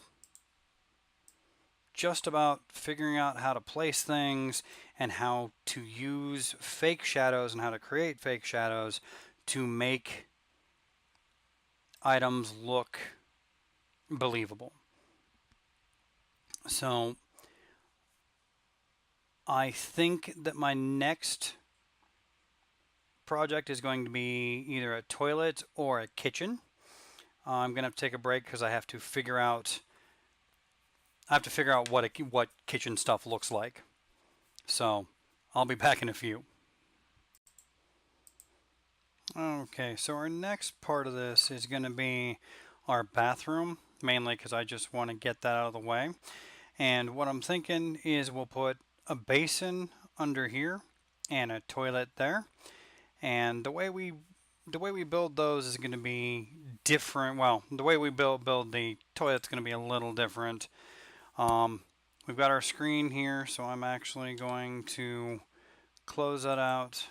just about figuring out how to place things and how to use fake shadows and how to create fake shadows to make items look believable. So I think that my next project is going to be either a toilet or a kitchen. I'm going to have to take a break because I have to figure out what kitchen stuff looks like. So I'll be back in a few. Okay, so our next part of this is going to be our bathroom, mainly because I just want to get that out of the way. And what I'm thinking is we'll put a basin under here and a toilet there. And the way we build those is going to be different. Well, the way we build the toilet's going to be a little different. We've got our screen here, so I'm actually going to close that out.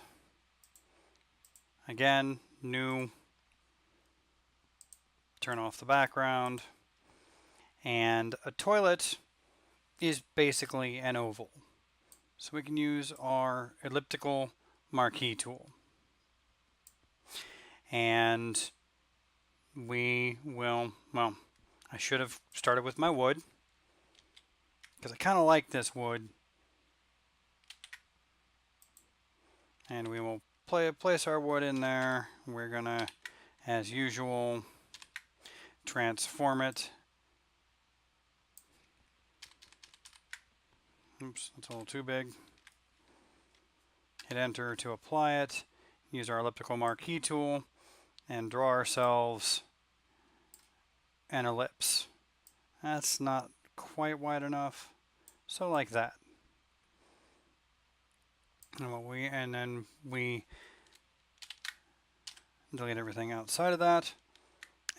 Again, new, turn off the background, and a toilet is basically an oval. So we can use our elliptical marquee tool. And we will, well, I should have started with my wood because I kind of like this wood. And we will place our wood in there. We're gonna, as usual, transform it. Oops, that's a little too big. Hit enter to apply it. Use our elliptical marquee tool and draw ourselves an ellipse. That's not quite wide enough, so like that. And then we delete everything outside of that,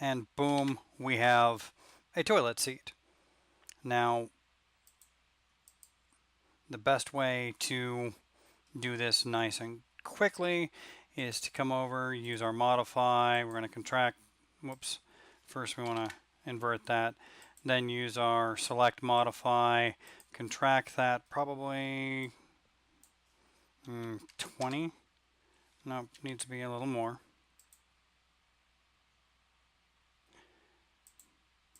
and boom, we have a toilet seat. Now, the best way to do this nice and quickly is to come over, use our modify. We're going to contract. Whoops. First, we want to invert that. Then use our select modify, contract that probably 20. No, needs to be a little more.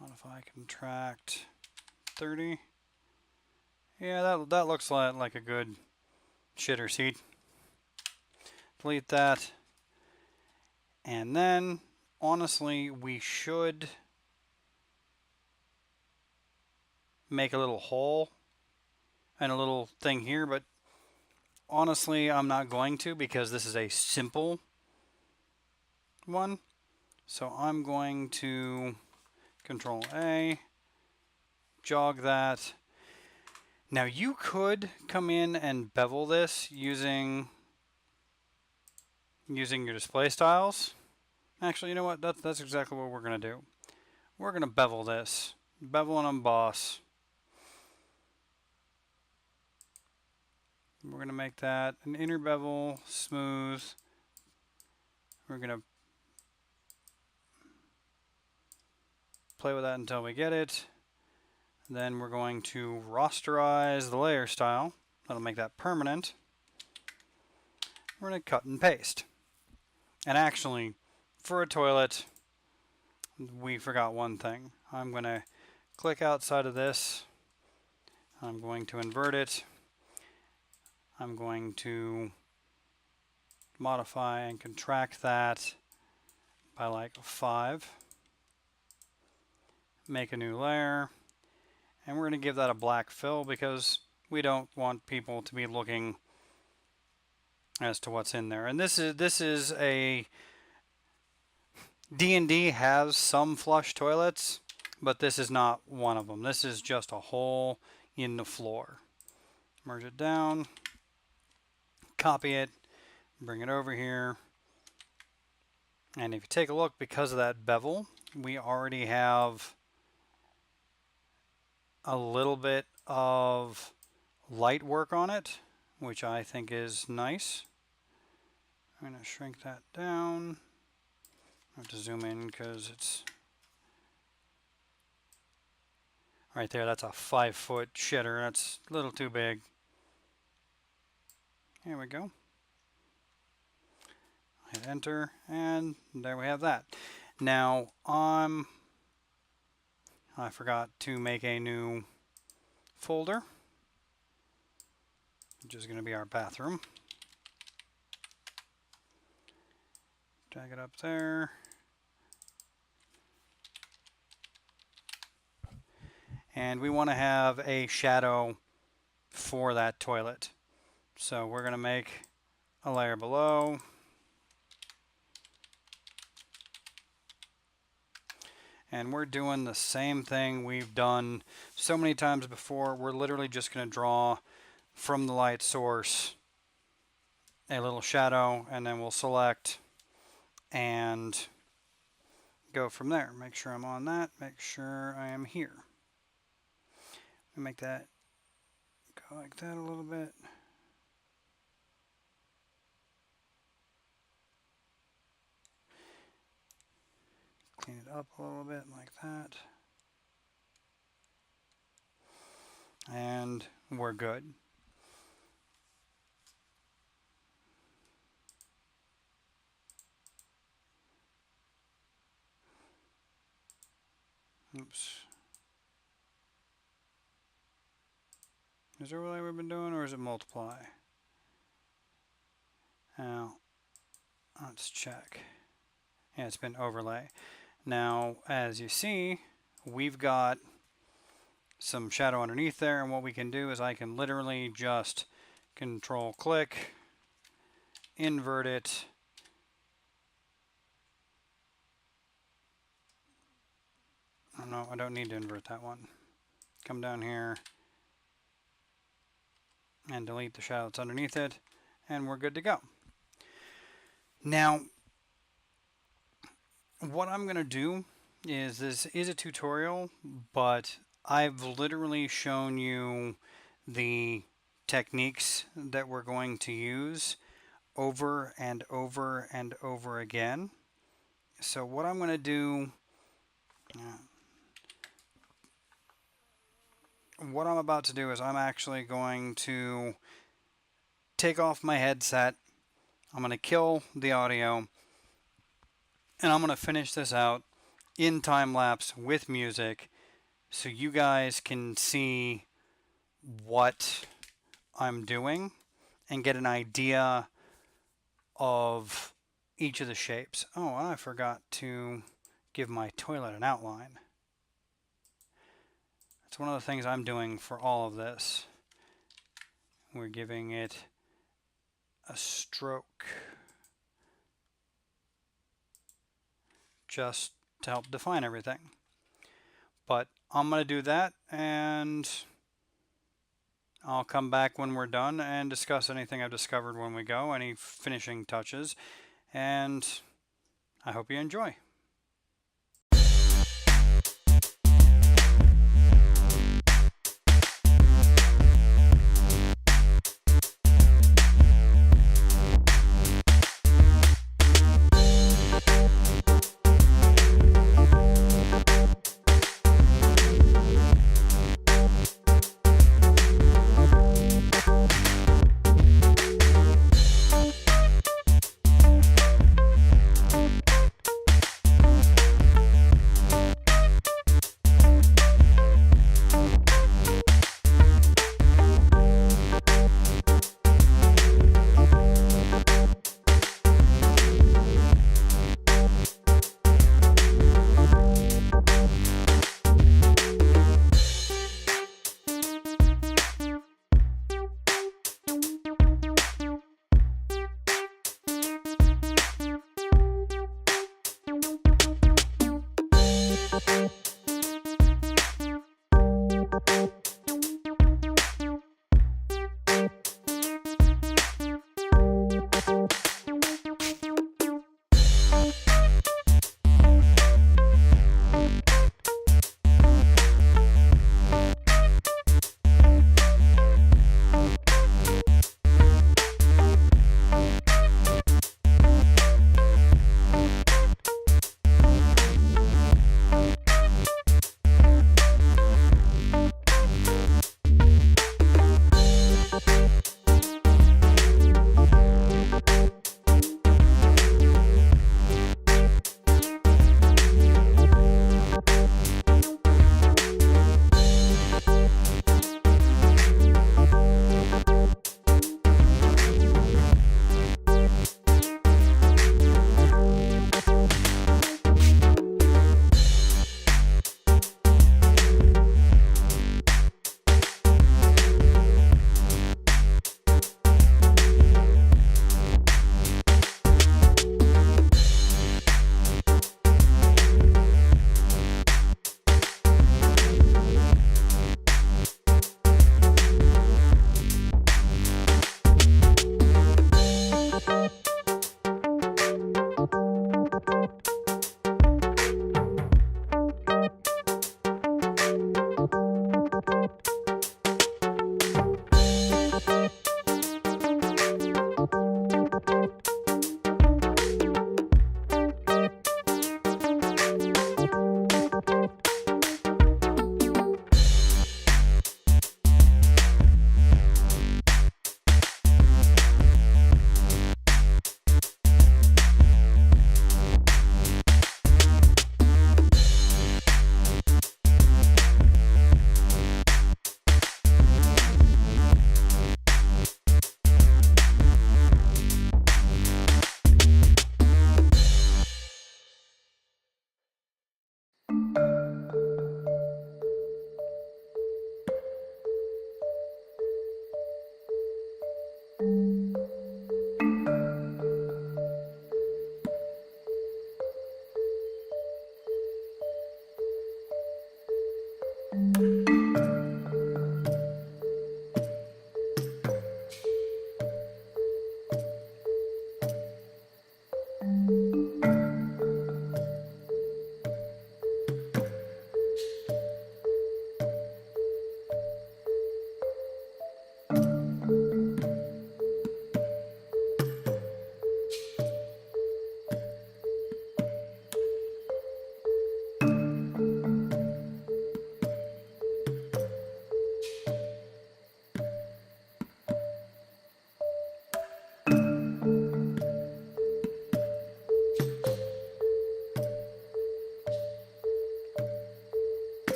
Modify, contract 30. Yeah, that looks like a good shitter seat. Delete that. And then, honestly, we should make a little hole and a little thing here, but honestly, I'm not going to because this is a simple one. So I'm going to Control A, jog that. Now you could come in and bevel this using your display styles. Actually, you know what? That's exactly what we're going to do. We're going to bevel this. Bevel and emboss. We're going to make that an inner bevel, smooth. We're going to play with that until we get it. Then we're going to rasterize the layer style. That'll make that permanent. We're going to cut and paste. And actually, for a toilet, we forgot one thing. I'm going to click outside of this. I'm going to invert it. I'm going to modify and contract that by like 5. Make a new layer, and we're going to give that a black fill because we don't want people to be looking as to what's in there. And this is a D&D has some flush toilets, but this is not one of them. This is just a hole in the floor. Merge it down, copy it, bring it over here. And if you take a look, because of that bevel, we already have a little bit of light work on it, which I think is nice. I'm going to shrink that down. I have to zoom in because it's right there. That's a 5-foot shitter. That's a little too big. Here we go. Hit enter, and there we have that. Now, I forgot to make a new folder, which is going to be our bathroom. Drag it up there. And we want to have a shadow for that toilet. So we're going to make a layer below. And we're doing the same thing we've done so many times before. We're literally just going to draw from the light source a little shadow, and then we'll select and go from there. Make sure I'm on that. Make sure I am here. Make that go like that a little bit. Clean it up a little bit like that. And we're good. Oops. Is there overlay we've been doing, or is it multiply? Now, let's check. Yeah, it's been overlay. Now, as you see, we've got some shadow underneath there, and what we can do is I can literally just control click, invert it, oh, no, I don't need to invert that one. Come down here and delete the shadow that's underneath it, and we're good to go. Now, what I'm going to do is, this is a tutorial, but I've literally shown you the techniques that we're going to use over and over and over again. So what I'm going to do, what I'm about to do is I'm actually going to take off my headset. I'm going to kill the audio, and I'm going to finish this out in time-lapse with music so you guys can see what I'm doing and get an idea of each of the shapes. Oh, I forgot to give my toilet an outline. That's one of the things I'm doing for all of this. We're giving it a stroke just to help define everything. But I'm going to do that, and I'll come back when we're done and discuss anything I've discovered when we go, any finishing touches, and I hope you enjoy.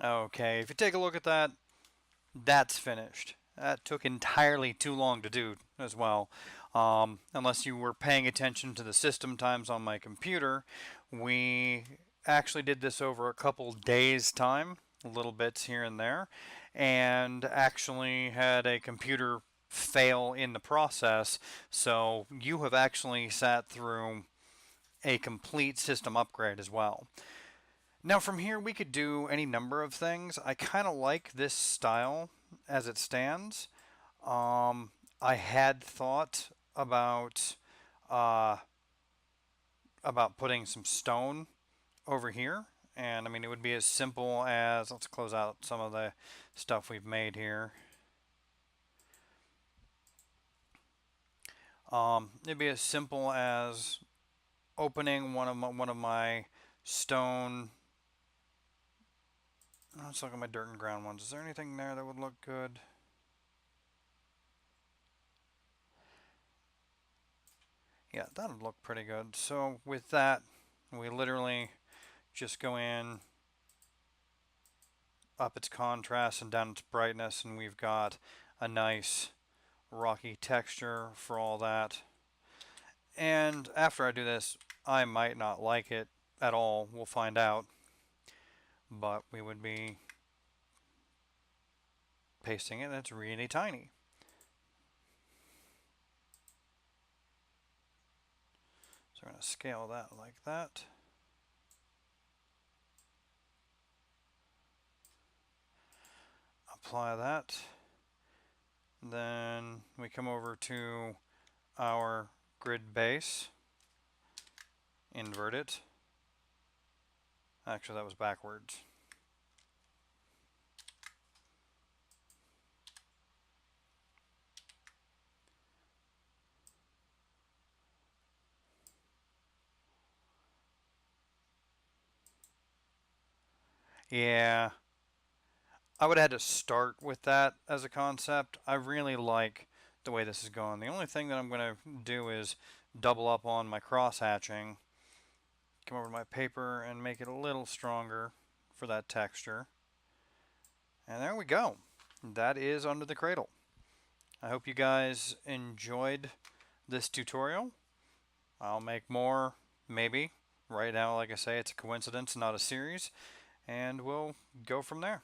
Okay, if you take a look at that, that's finished. That took entirely too long to do as well. Unless you were paying attention to the system times on my computer, we actually did this over a couple days' time, little bits here and there, and actually had a computer fail in the process. So you have actually sat through a complete system upgrade as well. Now from here we could do any number of things. I kind of like this style as it stands. Um, I had thought uh, about putting some stone over here, and I mean it would be as simple as, let's close out some of the stuff we've made here. It'd be as simple as opening one of my stone. Let's look at my dirt and ground ones. Is there anything there that would look good? Yeah, that would look pretty good. So with that, we literally just go in, up its contrast and down its brightness, and we've got a nice rocky texture for all that. And after I do this, I might not like it at all. We'll find out. But we would be pasting it, and it's really tiny. So we're going to scale that like that. Apply that. Then we come over to our grid base, invert it. Actually, that was backwards. Yeah, I would have had to start with that as a concept. I really like the way this is going. The only thing that I'm going to do is double up on my cross hatching, come over to my paper and make it a little stronger for that texture. And there we go. That is Under the Cradle. I hope you guys enjoyed this tutorial. I'll make more, maybe. Right now, like I say, it's a coincidence, not a series, and we'll go from there.